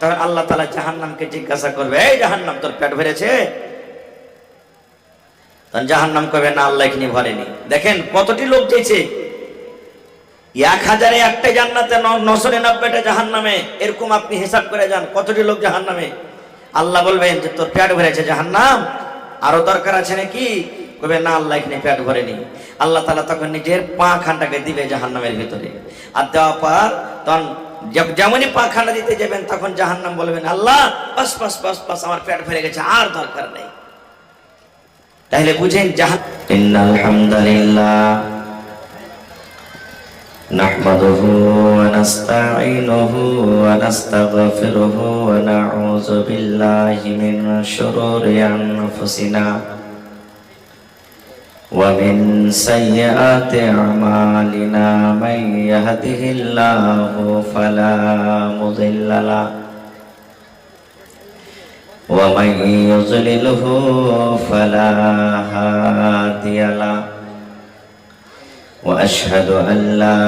তখন আল্লাহ তাআলা জাহান্নামকে জিজ্ঞাসা করবে, এই জাহান্নাম তোর পেট ভরেছে? তখন জাহান্নাম কবে, না আল্লাহ এখানে ভরেনি। দেখেন কতটি লোক যেছে, 1000-এ একটা জান্নাতে, 999টা জাহান্নামে। এরকম আপনি হিসাব করে যান কতটি লোক জাহান্নামে। আল্লাহ বলবেন যে তোর পেট ভরেছে জাহান্নাম, আরো দরকার আছে নাকি? কবে না আল্লাহ এখানে পেট ভরেনি। আল্লাহ তাআলা তখন নিজের পা খানটাকে দিবে জাহান্নামের ভিতরে, আর দেওয়া পর তখন যেমনই পা খানা দিতে যাবেন তখন জাহান্নাম বলবেন, আল্লাহ বাস বাস বাস বাস, আমার পেট ভরে গেছে, আর দরকার নেই। তাহলে বুঝেন ইন্নাল হামদালিল্লাহ নাহমাদুহু ওয়া নাস্তাঈনুহু ওয়া নাস্তাগফিরুহু ওয়া নাউযু বিল্লাহি মিন শুরুরি আনফুসিনা ওয়া মিন সাইয়্যাতি আমালিনা মান ইয়াহদিহিল্লাহু ফালা মুদিল্লা লাহু ওয়া মান ইউযলিলহু ফালা হাদিয়া লাহু ওয়া আশহাদু আন লা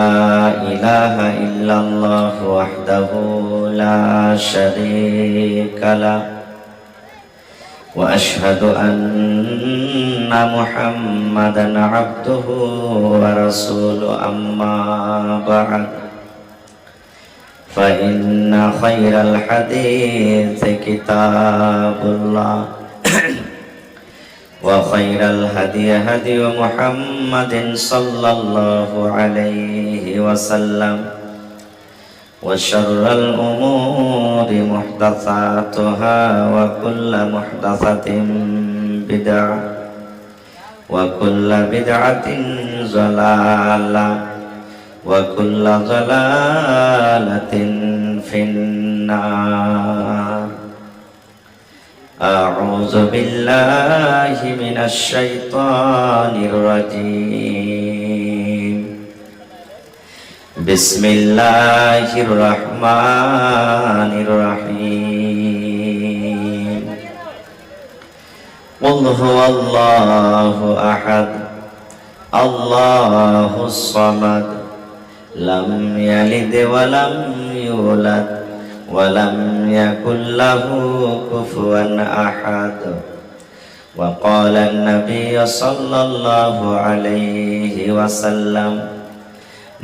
ইলাহা ইল্লাল্লাহু ওয়াহদাহু লা শারীকা লাহু ওয়া আশহাদু আন্না মুহাম্মাদান আবদুহু ওয়া রাসূলুহু আম্মা বা'দ فإن خير الحديث كتاب الله وخير الهدي هدي محمد صلى الله عليه وسلم وشر الأمور محدثاتها وكل محدثة بدعة وكل بدعة ضلالة وكل ضلالة في النار أعوذ بالله من الشيطان الرجيم بسم الله الرحمن الرحيم قل هو الله أحد الله الصمد لم يلد ولم يولد ولم يكن له كفوا أحد وقال النبي صلى الله عليه وسلم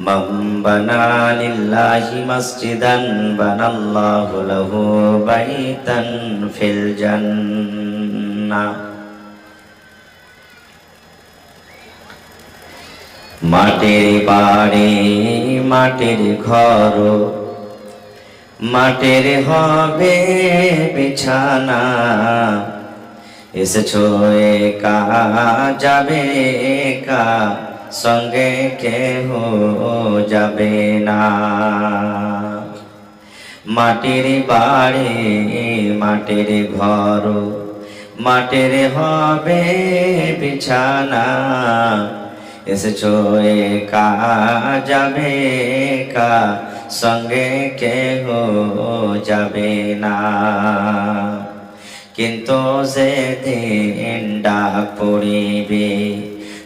من بنى لله مسجدا بنى الله له بيتا في الجنة মাটির বাড়ি মাটির ঘর মাটির হবে বিছানা এসেছো একা যাবে একা সঙ্গে কেহ যাবে না মাটির বাড়ি মাটির ঘর মাটির হবে বিছানা এসেছো একা যাবে একা সঙ্গে কেহ যাবে না কিন্তু যেদিন ডাক পড়িবে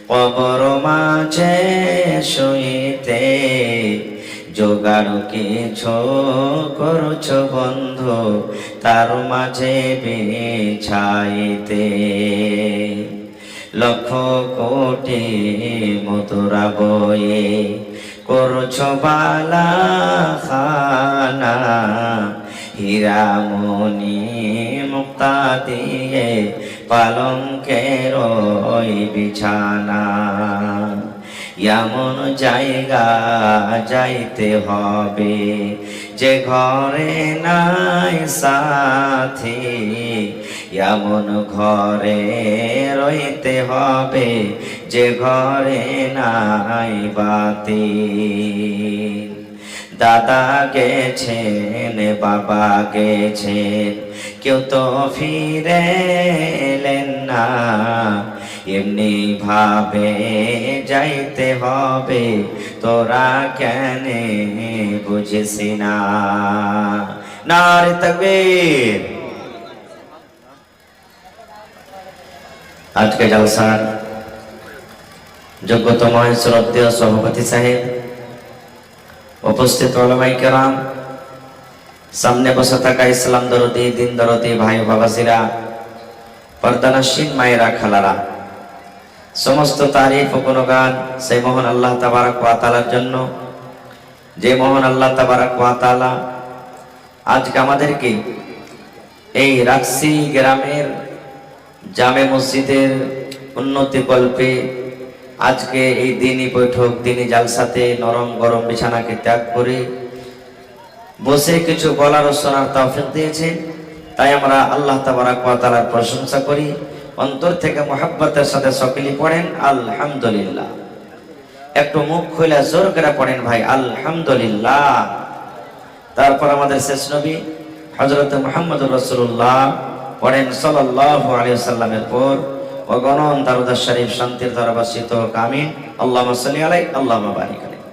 কবর মাঝে শুইতে জোগাড় কিছু করছো বন্ধু তার মাঝে বিছাইতে লক্ষ কোটি মুদ্রা বয়ে করছো বালা খানা হীরামণি মুক্তা দিয়ে পালঙ্কের ওই বিছানা এমন জায়গা যাইতে হবে যে ঘরে নাই সাথী এমন ঘরে রইতে হবে যে ঘরে নাই বাতি দাদা গেছেন বাবা গেছেন কেউ তো ফিরে এলেন না এমনি ভাবে যাইতে হবে তোরা কেন বুঝিস না নারে তাকবীর। আজকে জলসার যোগ্যতম শ্রদ্ধেয় সভাপতি সাহেব, উপস্থিত ওলামায়ে কেরাম, সামনে বসে থাকা ইসলাম দরদি, দিন দরদি ভাই বাবাজিরা, পর্দানসীন মায়েরা, খালারা, সমস্ত তারিফ ও গুণগান সেই মহান আল্লাহ তাবারক ওয়া তাআলার জন্য, যে মহান আল্লাহ তাবারক ওয়া তাআলা আজকে আমাদেরকে এই রাকসি গ্রামের জামে মসজিদের উন্নতি কল্পে আজকে এই দিনই বৈঠক, দিনই জালসাতে নরম গরম বিছানাকে ত্যাগ করে বসে কিছু বলার ও শোনার তৌফিক দিয়েছে। তাই আমরা আল্লাহ তাবারক ওয়া তাআলার প্রশংসা করি, অন্তর থেকে মুহাব্বতের সাথে সকলেই পড়েন আলহামদুলিল্লাহ। একটু মুখ খুলে জোর করে পড়েন ভাই আলহামদুলিল্লাহ। তারপর আমাদের শেষ নবী হযরত মুহাম্মদুর রাসূলুল্লাহ পড়েন সাল্লাল্লাহু আলাইহি ওয়াসাল্লামের পর অগণন দরুদ শরীফ শান্তির দ্বারা বর্ষিত হোক, আমিন। আল্লাহুম্মা সাল্লি আলাইহি আল্লাহুম্মা বারিক আলাইহি।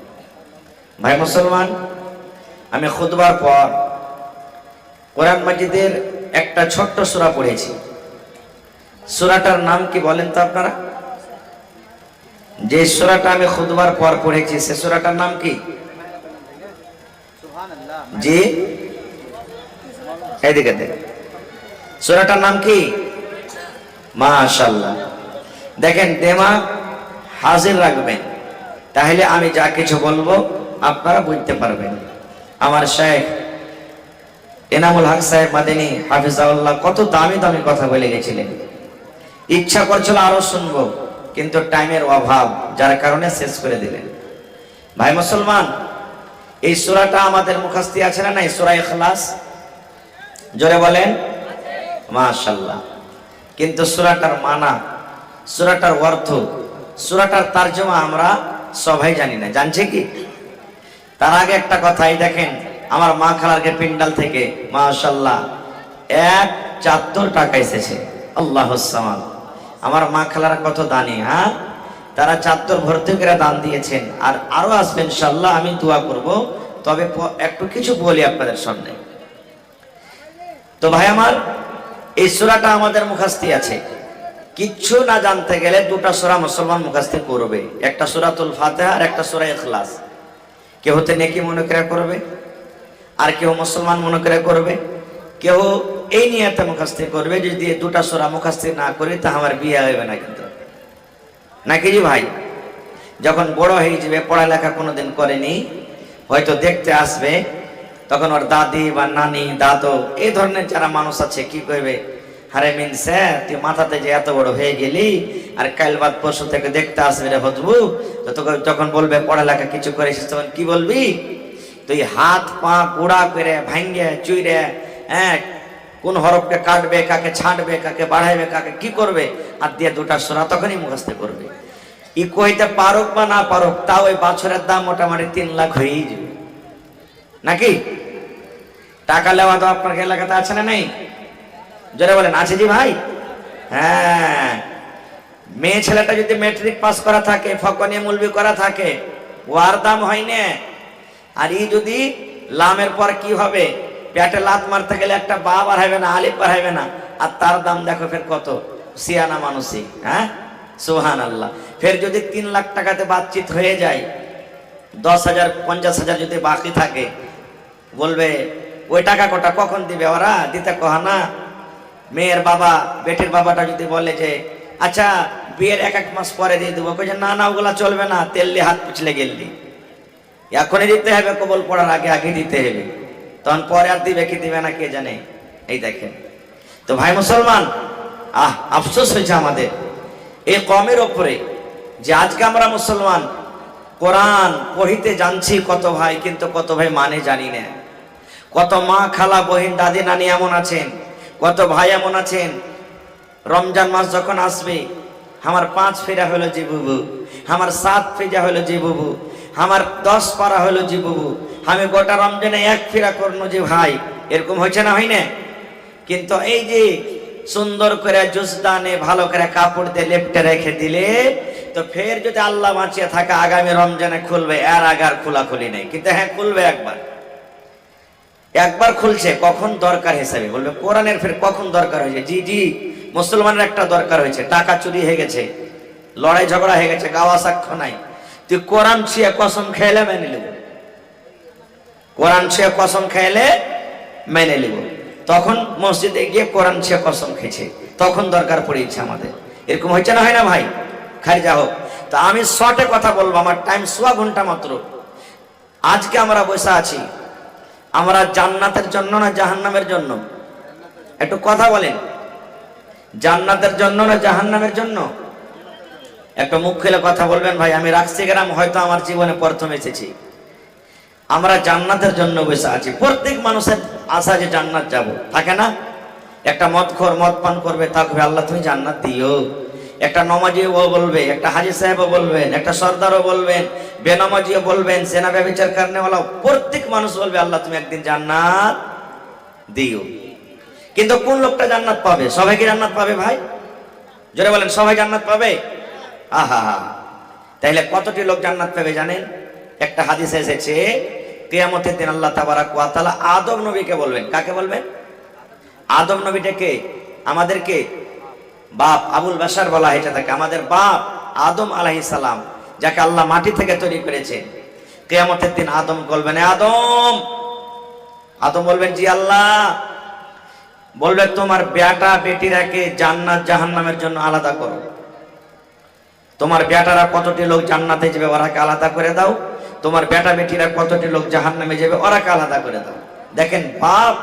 ভাই মুসলমান, আমি খুতবার পর কোরআন মাজিদের একটা ছোট্ট সূরা পড়েছি। সূরাটার নাম কি বলেন তো আপনারা? যে সূরাটা আমি খুতবার পর পড়েছি সে সূরাটার নাম কি? জি, এইদিকে দেখেন, সূরাটার নাম কি? মাশাআল্লাহ। দেখেন, দিমাগ হাজির রাখবেন, তাহলে আমি যা কিছু বলবো আপনারা বুঝতে পারবেন। আমার শেখ এনামুল হক সাহেব মাদানী হাফিজাহুল্লাহ কত দামি দামি কথা বলে গেছিলেন। ইচ্ছা করছিল আরো শুনবো, কিন্তু টাইমের অভাব, যার কারণে শেষ করে দিলেন। ভাই মুসলমান, এই সূরাটা আমাদের মুখস্থি আছে না নাই? সূরা ইখলাস, জোরে বলেন মাশাআল্লাহ। কিন্তু সূরাটার মানা, সূরাটার অর্থ, সূরাটার তরজমা আমরা সবাই জানি না। জানছে কি? তার আগে একটা কথাই দেখেন, আমার মা খালারকে পিন্ডাল থেকে মাশাআল্লাহ 1 টাকা এসেছে। আল্লাহুস সামাদ। আমার মা খালারা কত দানি, হ্যাঁ, তারা 74 ভর্তি করে দান দিয়েছেন, আর আরো আসবে ইনশাআল্লাহ। আমি দোয়া করব, তবে একটু কিছু বলি আপনাদের সামনে। তো ভাই আমার, এই সূরাটা আমাদের মুখস্থি আছে। কিচ্ছু না জানতে গেলে দুটা সূরা মুসলমান মুখস্থি করবে, একটা সূরাতুল ফাতিহা আর একটা সূরা ইখলাস। কেউ হতে নেকি মনে করে করবে, আর কেউ মুসলমান মনে করে করবে, কেউ এই নিয়তে মুখস্থি করবে যদি দুটা সূরা মুখস্থি না করি তা আমার বিয়ে হবে না। কিন্তু নাকি জি ভাই, যখন বড় হয়ে যাবে, পড়ালেখা কোনোদিন করেনি, হয়তো দেখতে আসবে, তখন ওর দাদি বা নানি, দাদু, এই ধরনের যারা মানুষ আছে, কি করবে, হারে মিনসে তুই মাথাতে যে এত বড় হয়ে গেলি, আর কাল বাদ পরশু থেকে দেখতে আসবে রে হজবু, তো তোকে যখন বলবে পড়ালেখা কিছু করেছিস, তখন কি বলবি? তুই হাত পা গুড়া করে ভাঙ্গে চুইরে, হ্যাঁ, কোন হরফকে কাটবে, কাকে ছাঁটবে, কাকে বাড়াইবে, কাকে কি করবে, আর দিয়ে দুটা সূরা তখনই মুখস্থ করবে। ই কইতে পারুক বা না পারুক, তাও ওই বছরের দাম মোটামুটি 3 লাখ হয়েই যাবে নাকি? টাকা লেওয়া তো আপনার এলাকাতে আছে না নেই? জোরে বলেন আছে জি ভাই? হ্যাঁ, মেয়ে ছেলেটা যদি ম্যাট্রিক পাস করা থাকে, ফকনিয়া মুলবি করা থাকে, ওর দাম হয় না। আর ই যদি লামের পর কি হবে, পেটে লাত মারতে গেলে একটা বা বাড়াইবে না, আলিফ বাড়াইবে না, আর তার দাম দেখো ফের কত, সিয়ানা মানুষই। হ্যাঁ, সুবহানাল্লাহ। ফের যদি 3 লাখ টাকাতে বাতচিত হয়ে যায়, 10,000 50,000 যদি বাকি থাকে, বলবে ওই টাকা কটা কখন দিবে? ওরা দিতে কহা না। মেয়ের বাবা, বেটির বাবাটা যদি বলে যে আচ্ছা বিয়ের 1 মাস পরে দিয়ে দেবো, কই যে না না, ওগুলা চলবে না, তেল দিয়ে হাত পিছলে গেললি, এখনই দিতে হবে, কবল পড়ার আগে আগে দিতে হবে, তখন পরে আর দিবে কি দিবে না কে জানে। এই দেখেন তো ভাই মুসলমান, আফসোস হয়েছে আমাদের এই কমের ওপরে যে আজকে আমরা মুসলমান কোরআন পড়িতে জানছি কত ভাই, কিন্তু কত ভাই মানে জানি না। কত মা খালা বহিন দাদি নানি এমন আছেন, কত ভাই এমন আছেন, রমজান মাস যখন আসবে, আমার 5 ফেরা হলো জি বুবু, আমার 7 ফেরা হলো জি বুবু, আমার 10 পারা হলো জি বুবু, আমি গোটা রমজানে 1 ফেরা করবো যে ভাই। এরকম হয়েছে না, হয় না? কিন্তু এই যে সুন্দর করে জুসদানে ভালো করে কাপড় দিয়ে লেপটে রেখে দিলে, তো ফের যদি আল্লাহ বাঁচিয়ে থাকে আগামী রমজানে খুলবে, এর আগে আর খোলাখুলি নেই। কিন্তু হ্যাঁ, খুলবে একবার খুলছে, কখন দরকার হিসাবে বলবে। কোরআনের ফের কখন দরকার হয়েছে? জি জি, মুসলমানের একটা দরকার হয়েছে, টাকা চুরি হয়ে গেছে, লড়াই ঝগড়া হয়ে গেছে, গাওয়া সাক্ষ্য নাই, তুই কোরআন ছুঁয়ে কসম খেলে মেনে নেব। কোরআন ছুঁয়ে কসম খেলে মেনে নেব। তখন মসজিদে গিয়ে কোরআন সে কসম খেয়েছে, তখন দরকার পড়েছে আমাদের। এরকম হয়েছে না, হয় না ভাই? খাই যা হোক, তা আমি শর্টে কথা বলবো, আমার টাইম 1.25 ঘন্টা মাত্র। আজকে আমরা বসে আছি, আমরা জান্নাতের জন্য না জাহান্নামের জন্য? একটু কথা বলেন, জান্নাতের জন্য না জাহান্নামের জন্য? একটা মুখ খুলে কথা বলবেন ভাই। আমি রাখছি গ্রাম, হয়তো আমার জীবনে প্রথম এসেছি। আমরা জান্নাতের জন্য বসে আছি। প্রত্যেক মানুষের আশা যে জান্নাত যাব, থাকে না? একটা মদখোর মদ পান করবে, থাকবে আল্লাহ তুমি জান্নাত দিও। একটা নমাজিও বলবে, একটা হাজি সাহেবও বলবেন, একটা সর্দারও বলবেন, বেনামাজিও বলবেন, সেনা ব্যভিচার কারণেওয়ালা প্রত্যেক মানুষ বলবে আল্লাহ তুমি একদিন জান্নাত দিও। কিন্তু কোন লোকটা জান্নাত পাবে? সবাই কি জান্নাত পাবে ভাই? জোরে বলেন, সবাই জান্নাত পাবে? আহা, তাইলে কতটি লোক জান্নাত পাবে জানেন? একটা হাদিসে এসেছে, কিয়ামতের দিন আল্লাহ তাবারাক ওয়া তাআলা আদম নবীকে বলবেন। কাকে বলবেন? আদম নবীটাকে আমাদেরকে বাপ আবুল বাশার বলা হয়েছে তাকে, আমাদের বাপ আদম আলাইহিস সালাম, যাকে আল্লাহ মাটি থেকে তৈরি করেছে। কিয়ামতের দিন আদম বলবেন, আদম। আদম বলবেন, জি আল্লাহ। বলবে তোমার বেটা বেটিরাকে জান্নাত জাহান্নামের জন্য আলাদা করো। তোমার বেটারা কতটি লোক জান্নাতে যাবে ওরাকে আলাদা করে দাও, তোমার বেটা বেটিরা কতটি লোক জাহান্নামে যাবে ওরাকে আলাদা করে দাও। দেখেন, বাপ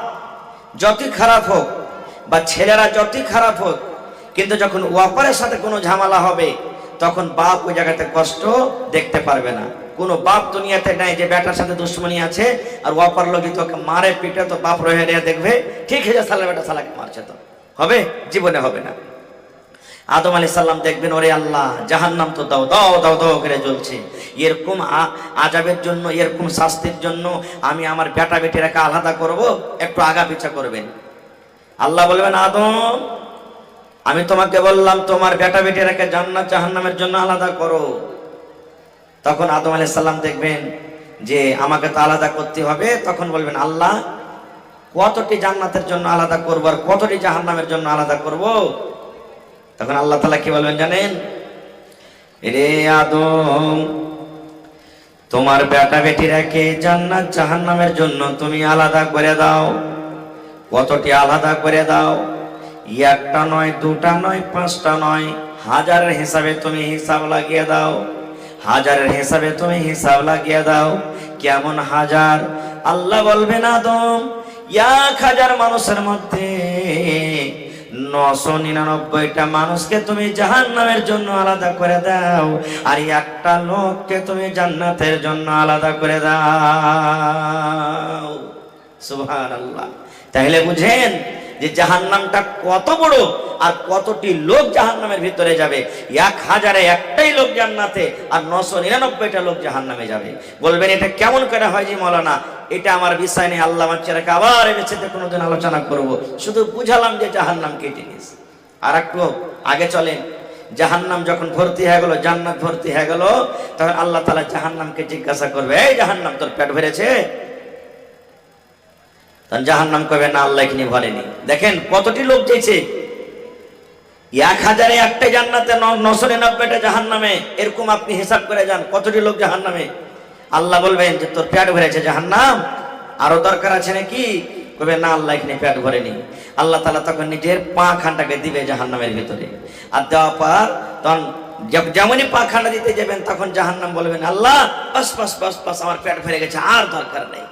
যতই খারাপ হোক বা ছেলেরা যতই খারাপ হোক, কিন্তু যখন ওয়াপারের সাথে কোনো ঝামেলা হবে তখন বাপ ওই জায়গাতে কষ্ট দেখতে পারবে না। কোনো বাপ দুনিয়াতে নাই যে বেটার সাথে দুশ্মনী আছে আর ওয়াপার লোক তোকে মারে পিটে তো বাপ রহে দেখবে ঠিক হয়ে যায়, সালা বেটা সালাকে মারছে, তো হবে? জীবনে হবে না। আদম আলাইহিস সালাম দেখবেন, ওরে আল্লাহ জাহান্নাম তো দাও দাও দাও দাও করে জ্বলছে, এরকম আযাবের জন্য, এরকম শাস্তির জন্য আমি আমার বেটা বেটিরাকে আলাদা করব, একটু আগা পিছা করবেন। আল্লাহ বলবেন, আদম আমি তোমাকে বললাম তোমার বেটা বেটিরাকে জান্নাত জাহান্নামের জন্য আলাদা করো। তখন আদম আলাইহিস সালাম দেখবেন যে আমাকে তো আলাদা করতে হবে। তখন বলবেন, আল্লাহ কতটি জান্নাতের জন্য আলাদা করবো আর কতটি জাহান্নামের জন্য আলাদা করব? তখন আল্লাহ তাআলা কি বলবেন জানেন? রে আদম, তোমার বেটা বেটিরাকে জান্নাত জাহান্নামের জন্য তুমি আলাদা করে দাও। কতটি আলাদা করে দাও? একটা নয়, দুটা নয়, পাঁচটা নয়, হাজারের হিসাবে তুমি হিসাব লাগিয়ে দাও। হাজারের হিসাবে তুমি হিসাব লাগিয়ে দাও। কেমন হাজার? আল্লাহ বলবেন, আদম 1000 মানুষের মধ্যে 999টা মানুষকে তুমি জাহান্নামের জন্য আলাদা করে দাও, আর একটা লোককে তুমি জান্নাতের জন্য আলাদা করে দাও। সুবহানাল্লাহ। তাহলে বুঝেন যে জাহান্নামটা কত বড় আর কতটি লোক জাহান্নামের ভিতরে যাবে। 1000-এ একটাই লোক জান্নাতে আর 999টা লোক জাহান্নামে যাবে। বলবেন এটা কেমন করে হয় জি মাওলানা? এটা আমার বিষয় নেই, আল্লাহ বাচ্চারাকে আবার এসেছে কোনোদিন আলোচনা করব। শুধু বুঝালাম যে জাহান্নাম কি জিনিস। আর একটু আগে চলেন, জাহান্নাম যখন ভর্তি হয়ে গেল, জান্নাত ভর্তি হয়ে গেল, তখন আল্লাহ তাআলা জাহান্নামকে জিজ্ঞাসা করবে, এই জাহান্নাম তোর পেট ভরেছে? তখন জাহান্নাম কবে, না আল্লাহ এখানে ভরেনি। দেখেন কতটি লোক যেছে, 1000-এ একটা জান্নাতে, 999টা জাহান্নামে। এরকম আপনি হিসাব করে যান কতটি লোক জাহান্নামে। আল্লাহ বলবেন যে তোর পেট ভরেছে জাহান্নাম, আরো দরকার আছে নাকি? কবে, না আল্লাহ এখানে পেট ভরেনি। আল্লাহ তাআলা তখন নিজের পা খানটাকে দিবে জাহান্নামের ভিতরে, আর দেওয়া পর তখন যেমনই পা খান্ডা দিতে যাবেন তখন জাহান্নাম বলবেন, আল্লাহ বাস বাস বাস বাস, আমার পেট ভরে গেছে, আর দরকার নেই।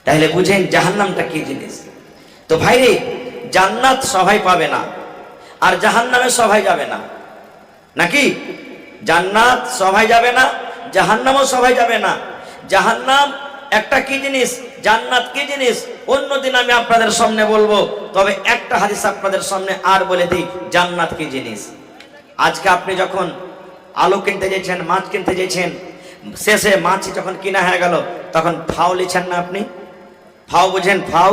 তাহলে বুঝেন জাহান্নামটা কি জিনিস। তো ভাইরে, জান্নাত সবাই পাবে না আর জাহান্নামে সবাই যাবে না, নাকি? জান্নাত সবাই যাবে না, জাহান্নামও সবাই যাবে না। জাহান্নাম একটা কি জিনিস, জান্নাত কি জিনিস, অন্যদিন আমি আপনাদের সামনে বলবো। তবে একটা হাদিস আপনাদের সামনে আর বলে দিই, জান্নাত কি জিনিস। আজকে আপনি যখন আলু কিনতে যাচ্ছেন, মাছ কিনতে যাচ্ছেন, শেষে মাছ যখন কিনা হয়ে গেল তখন ফাও লিছেন না আপনি? ফাও বুঝেন? ফাও।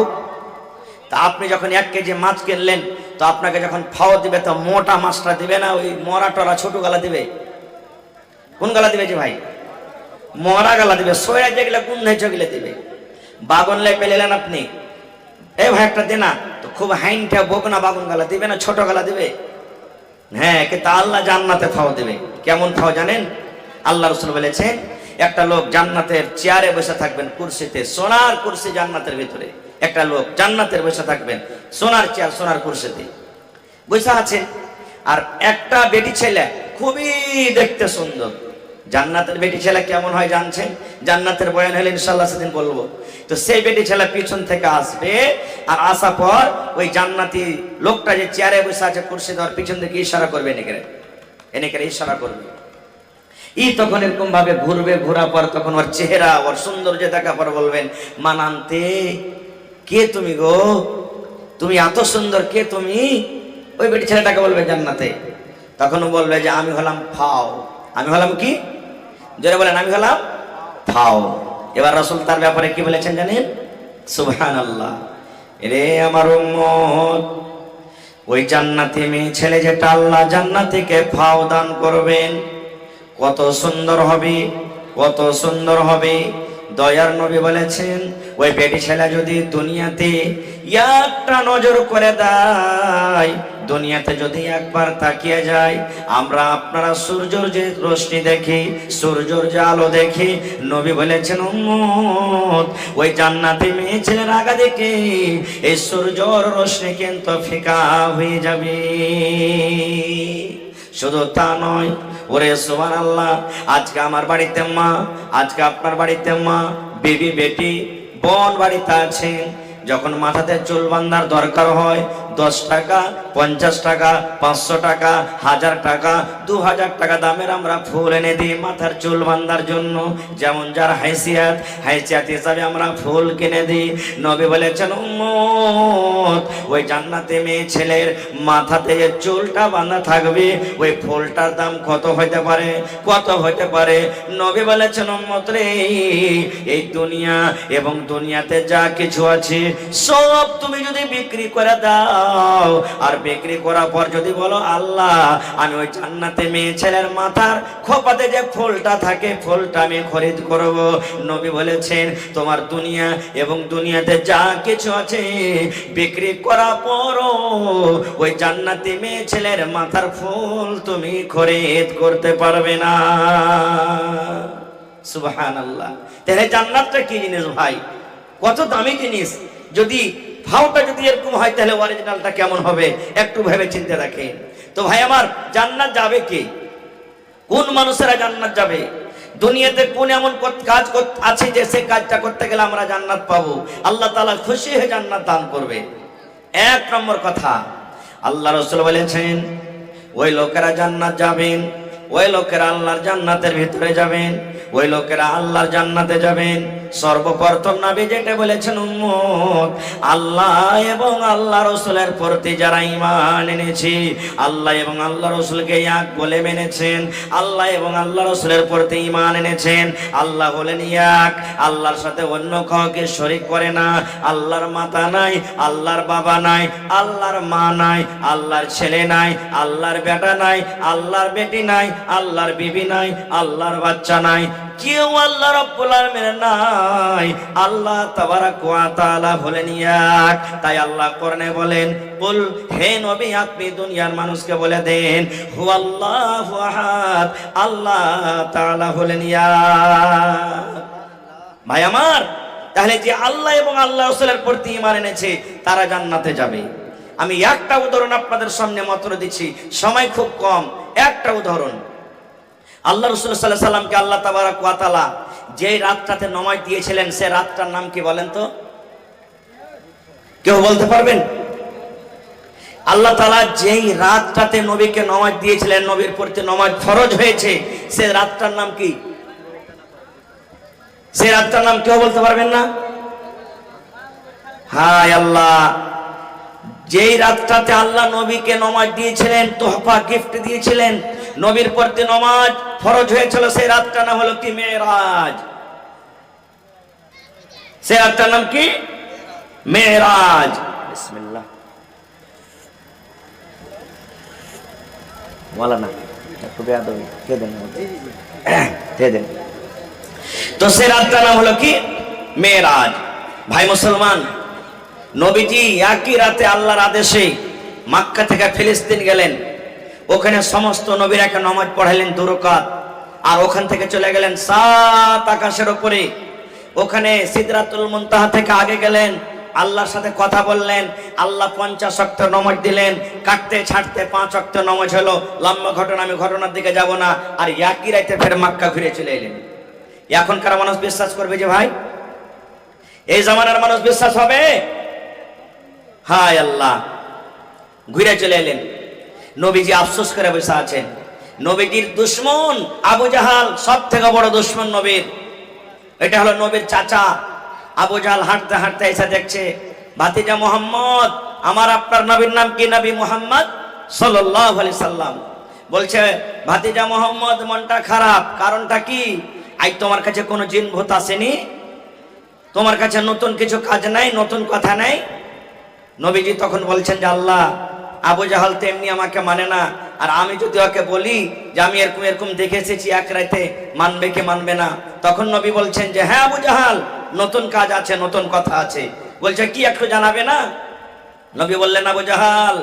তা আপনি যখন 1 কেজি মাছ কিনলেন, তো আপনাকে যখন ফাও দিবে তো মোটা মাছটা দিবে না ওই মরা টরা ছোট গালা দিবে? কোন গালা দিবে যে ভাই? মরা গালা দিবে। সয়া যেগুলা কোন নেচগুলো দিবে? বাগন লাই পেলেন আপনি, এই ভাই একটা দে না, তো খুব হাইনটা বকনা বাগন গালা দিবে না ছোট গালা দিবে? হ্যাঁ, কিন্তু আল্লাহ জান্নাতে ফাও দিবে। কেমন ফাও জানেন? আল্লাহ রাসূল বলেছেন, একটা লোক জান্নাতের চেয়ারে বসে থাকবেন, কুরসিতে, সোনার কুরসি জান্নাতের ভিতরে একটা লোক জান্নাতের বসে থাকবেন, সোনার চেয়ার সোনার কুরসিতে বসে আছেন। আর একটা বেটি ছেলে খুবই দেখতে সুন্দর। জান্নাতের বেটি ছেলে কেমন হয় জানছেন? জান্নাতের বয়ান হলে ইনশাআল্লাহ সেদিন বলবো। তো সেই বেটি ছেলে পিছন থেকে আসবে, আর আসার পর ওই জান্নাতি লোকটা যে চেয়ারে বসে আছে কুরসিতে, ওর পিছন থেকে ইশারা করবে, এনেকে ইশারা করবে। তখন এরকম ভাবে ঘুরবে, ঘোরা পর তখন ওর চেহারা, ওর সৌন্দর্য দেখা পর বলবেন, মানান্তে কে তুমি গো, তুমি এত সুন্দর, কে তুমি? ওই বেটি ছেলেটাকে বলবে জান্নাতে। তখন ও বলবে যে আমি হলাম ফাও। আমি হলাম কি? জোরে বলেন, আমি হলাম ফাও। এবার রাসূল তার ব্যাপারে কি বলেছেন জানেন? সুবহানাল্লাহ। রে আমার উম্মত, ওই জান্নাতি মেয়ে ছেলে যেটা আল্লাহ জান্নাতীকে ফাও দান করবেন, কত সুন্দর হবে, কত সুন্দর হবে। দয়ার নবী বলেছেন, ওই বেটি ছেলে যদি দুনিয়াতে একটা নজর করে দেয়, দুনিয়াতে যদি একবার তাকিয়ে যায়, আমরা আপনারা সূর্যের যে রশ্মি দেখি, সূর্যের যে আলো দেখি, নবী বলেছেন উম্মত, ওই জান্নাতি মেয়ে ছেলের আগা দেখে এই সূর্যের রশ্মি কিন্তু ফিকা হয়ে যাবে। শুধু তা নয়, ওরে সুবহানাল্লাহ, আজকে আমার বাড়িতে মা, আজকে আপনার বাড়িতে মা, বেবি, বেটি, বোন বাড়িতে আছেন, যখন মাথাতে চুল বাঁধার দরকার হয়, 10 টাকা, 50 টাকা, 500 টাকা, 1000 টাকা, 2000 টাকা দামের আমরা ফুল এনে দিই মাথার চুল বাঁধার জন্য। যেমন যার হাইসিয়াত হিসাবে আমরা ফুল কিনে দিই। নবী বলেছেন উম্মত, ওই জান্নাতে মেয়ে ছেলের মাথাতে যে চুলটা বাঁধা থাকবে, ওই ফুলটার দাম কত হইতে পারে, কত হইতে পারে? নবী বলেছেন উম্মত রে, এই দুনিয়া এবং দুনিয়াতে যা কিছু আছে সব তুমি যদি বিক্রি করে দাও, আর বিক্রি করার পর যদি বলো আল্লাহ আমি ওই জান্নাতে মেয়ে ছেলের মাথার খোপাতে যে ফুলটা থাকে, ফুলটা আমি খরিদ করব, নবী বলেছেন তোমার দুনিয়া এবং দুনিয়াতে যা কিছু আছে বিক্রি করার পরও ওই জান্নাতি মেয়ে ছেলের মাথার ফুল তুমি খরিদ করতে পারবে না। সুবহানাল্লাহ। তাহলে জান্নাতটা কি জিনিস ভাই? কত দামি জিনিস। যদি ভাওটা যদি এরকম হয়, তাহলে অরিজিনালটা কেমন হবে একটু ভেবে চিন্তে রাখেন। তো ভাই আমার, জান্নাত যাবে কে? কোন মানুষেরা জান্নাত যাবে? দুনিয়াতে কোন এমন কাজ আছে যে সে কাজটা করতে গেলে আমরা জান্নাত পাবো, আল্লাহ তাআলা খুশি হয়ে জান্নাত দান করবে? এক নম্বর কথা, আল্লাহ রাসূল বলেছেন ওই লোকেরা জান্নাত যাবেন, ওই লোকেরা আল্লাহর জান্নাতের ভিতরে যাবেন, ওই লোকেরা আল্লাহর জান্নাতে যাবেন। সর্বপ্রথম নবী যেটা বলেছেন, উম্মত, আল্লাহ এবং আল্লাহ রাসূলের প্রতি যারা ঈমান এনেছে, আল্লাহ এবং আল্লাহ রাসূলকে এক বলে মেনেছেন, আল্লাহ এবং আল্লাহ রাসূলের প্রতি ঈমান এনেছেন, আল্লাহ হলেন এক, আল্লাহর সাথে অন্য কাউকে শরীক করে না, আল্লাহর মাতা নাই, আল্লাহর বাবা নাই, আল্লাহর মা নাই, আল্লাহর ছেলে নাই, আল্লাহর বেটা নাই, আল্লাহর বেটি নাই, আল্লাহর বিবি নাই, আল্লাহর বাচ্চা নাই, কেউ আল্লাহ রাব্বুল আলামিনের নাই, আল্লাহ তাবারাক ওয়া তাআলা হলেন এক। তাই আল্লাহ কোরআনে বলেন, কুল, হে নবী আপনি দুনিয়ার মানুষকে বলে দেন, হুয়াল্লাহু আহাদ, আল্লাহ তাআলা হলেন এক। ভাই আমার, তাহলে যে আল্লাহ এবং আল্লাহ রাসূলের প্রতি ঈমান এনেছে তারা জান্নাতে যাবে। আমি একটা উদাহরণ আপনাদের সামনে মাত্র দিচ্ছি, সময় খুব কম। একটা উদাহরণ, আল্লাহ রাসূল সাল্লাল্লাহু আলাইহি সাল্লামকে আল্লাহ তাবারাক ওয়া তাআলা যে রাতটাতে নামাজ দিয়েছিলেন, সে রাতটার নাম কি বলেন তো? কেউ বলতে পারবেন? আল্লাহ তাআলা যেই রাতটাতে নবীকে নামাজ দিয়েছিলেন, নবীর প্রতি নামাজ ফরজ হয়েছে, সে রাতটার নাম কি? সে রাতটার নাম কেউ বলতে পারবেন না? হায় আল্লাহ, যেই রাতটাতে আল্লাহ নবীকে নামাজ দিয়েছিলেন, তোহফা গিফট দিয়েছিলেন, নবীর প্রতি নামাজ ফরজ হয়েছিল, সেই রাতটা নাম হলো কি? মেরাজ। সেই রাতটার নাম কি? মেরাজ। বিসমিল্লাহ। মাওলানা একটু বেয়াদবি কে দেন, কে দেন। তো সেই রাতটার নাম হলো কি? মেরাজ। ভাই মুসলমান, নবীজি একই রাতে আল্লাহর আদেশে মক্কা থেকে ফিলিস্তিন গেলেন। ওখানে সমস্ত নবীরাকে নামাজ পড়াইলেন 2 রাকাত। আর ওখান থেকে চলে গেলেন 7 আকাশের উপরে। ওখানে সিদরাতুল মুনতাহা থেকে আগে গেলেন, আল্লাহর সাথে কথা বললেন। আল্লাহ 50 ওয়াক্ত নামাজ দিলেন, কাটতে ছাড়তে 5 ওয়াক্ত নামাজ হলো। লম্বা ঘটনা, আমি ঘটনার দিকে যাব না। আর একই রাতে ফের মক্কা ঘুরে চলে এলেন। এখনকার মানুষ বিশ্বাস করবে যে ভাই এই জামানার মানুষ বিশ্বাস হবে? হায় আল্লাহ, ঘুরে চলে এলেন। নবীজি আফসোস করে বসে আছেন। নবীজির দুশমন আবু জাহাল, সব থেকে বড় দুশমন নবীর। এটা হলো নবীর চাচা আবু জাহাল। হাঁটতে হাঁটতে এসে দেখছে ভাতিজা মোহাম্মদ, আমার আপনার নবীর নাম কি? নবী মুহাম্মদ সাল্লাল্লাহু আলাইহি সাল্লাম। বলছে ভাতিজা মোহাম্মদ, মনটা খারাপ, কারণটা কি? আজ তোমার কাছে কোনো জিন ভূত আসেনি? তোমার কাছে নতুন কিছু কাজ নাই, নতুন কথা নাই? নবীজি তখন বলছেন যে আল্লাহ, আবু জাহাল তো এমনি আমাকে মানে না, আর আমি যদি ওকে বলি যে আমি এরকম এরকম দেখে এসেছি এক রাতে, মানবে কি মানবে না? তখন নবী বলছেন যে হ্যাঁ আবু জাহাল, নতুন কাজ আছে, নতুন কথা আছে। বলছে কি, একটু জানাবে না? নবী বললেন আবু জাহাল,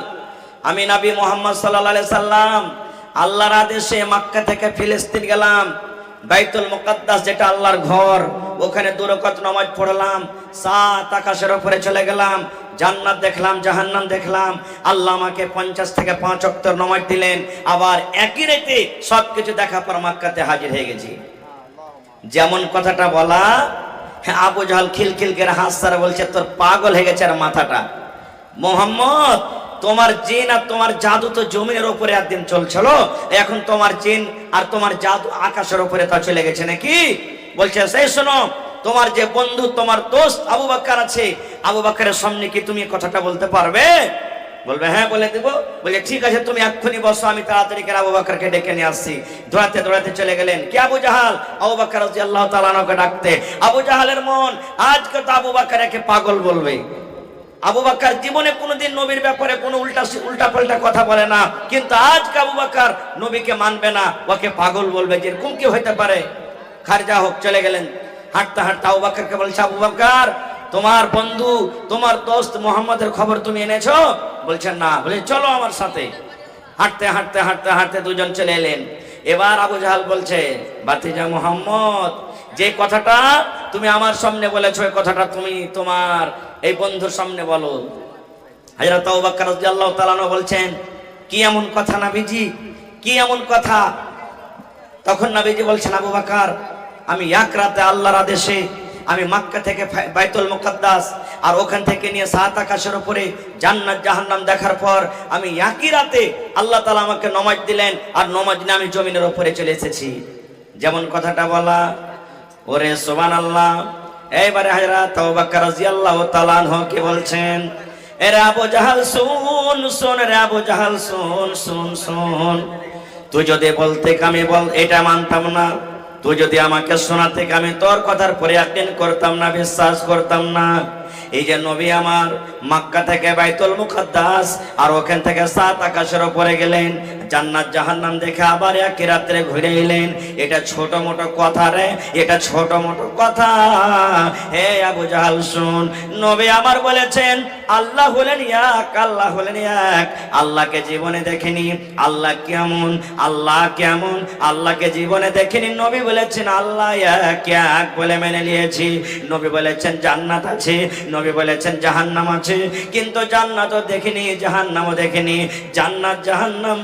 আমি নবী মুহাম্মদ সাল্লাল্লাহু আলাইহি সাল্লাম আল্লাহর আদেশে মক্কা থেকে ফিলিস্তিন গেলাম। বাইতুল মুকাদ্দাস যেটা আল্লাহর ঘর, ওখানে 2 রাকাত নামাজ পড়লাম। 7 আকাশের উপরে চলে গেলাম, জান্নাত দেখলাম, জাহান্নাম দেখলাম। আল্লাহ আমাকে 50 থেকে 5 ওয়াক্ত নামাজ দিলেন। আবার একই রাতে সবকিছু দেখার পর মক্কাতে হাজির হয়ে গেছি। যেমন কথাটা বলা, হ্যাঁ আবু জাহাল খিলখিল করে হাসছে, বলছে তোর পাগল হয়ে গেছে আর মাথাটা। মোহাম্মদ, তোমার জিন আর তোমার জাদু তো জমিনের উপরে একদিন চলছিল, এখন তোমার জিন আর তোমার জাদু আকাশের উপরে তা চলে গেছে নাকি? বলছে সেই শোনো, তোমার যে বন্ধু, তোমার দোস্ত আবু বকর আছে, আবু বকরের সামনে কি তুমি কথাটা বলতে পারবে? বলবে হ্যাঁ বলে দেব। বলে ঠিক আছে, তুমি এক্ষুনি বসো, আমি তাড়াতাড়ি করে আবু বকরকে ডেকে নিয়ে আসছি। দৌড়াতে দৌড়াতে চলে গেলেন। কি আবু জাহাল? আবু বকর রাদিয়াল্লাহু তাআলা আনহুকে ডাকতে। আবু জাহালের মন আজকে তো আবু বকরকে পাগল বলবে। আবু বকর জীবনে কোনোদিন নবীর ব্যাপারে কোনো উল্টা পাল্টা কথা বলে না, কিন্তু আজকে আবু বকর নবীকে মানবে না, ওকে পাগল বলবে। যেরকম কি হইতে পারে? খারজা হোক চলে গেলেন। হাঁটতে হাঁটতে আবু বকরকে বলছে, আবু বকর, তোমার বন্ধু, তোমার দোস্ত মোহাম্মদের খবর তুমি এনেছো? বলছেন না। বলে চলো আমার সাথে। হাঁটতে হাঁটতে হাঁটতে হাঁটতে দুজন চলে এলেন। এবার আবু জাহাল বলছে, ভাতিজা মোহাম্মদ, যে কথাটা তুমি আমার সামনে বলেছো, এই কথাটা তুমি তোমার এই বন্ধুর সামনে বলো। হযরত আবু বকর রাদিয়াল্লাহু তাআলা আনহু বলছেন, কি এমন কথা নবীজি, কি এমন কথা? তখন নবীজি বলছেন, আবু বকর, আমি এক রাতে আল্লাহর আদেশে আমি মক্কা থেকে বাইতুল মুকাদ্দাস আর ওখান থেকে নিয়ে 7 আকাশের উপরে জান্নাত জাহান্নাম দেখার পর আমি একই রাতে আল্লাহ তাআলা আমাকে নামাজ দিলেন, আর নামাজ নিয়ে আমি জমিনের উপরে চলে এসেছি। যেমন কথাটা বলা। ওরে সুবহানাল্লাহ। এইবারে হযরত আবু বকর রাদিয়াল্লাহু তাআলা আনহু কে বলছেন, এরে আবু জাহাল শুন, শুন রে আবু জাহাল, শুন শুন শুন। তুই যদি বলতে আমি বল এটা মানতাম না, তুই যদি আমাকে শোনাতে আমি তোর কথার পরে একদিন করতাম না, বিশ্বাস করতাম না। এই যে নবী আমার মক্কা থেকে বাইতুল মুকাদ্দাস আর ওখান থেকে 7 আকাশের উপরে গেলেন, জান্নাত জাহান্নাম দেখে আবার একই রাত্রে ঘুরে এলেন, এটা ছোট মোটো কথা রে? এটা ছোট মোটো কথা? হে আবু জাহাল শুন, নবী আমার বলেছেন আল্লাহ হলেন এক, আল্লাহ হলেন এক। আল্লাহকে জীবনে দেখেনি, আল্লাহ কেমন, আল্লাহ কেমন, আল্লাহকে জীবনে দেখেনি। নবী বলেছেন আল্লাহ এক, এক বলে মেনে নিয়েছি। নবী বলেছেন জান্নাত আছে, নবী বলেছেন জাহান্নাম আছে, কিন্তু জান্নাতও দেখিনি, জাহান্নামও দেখিনি। জান্নাত জাহান্নাম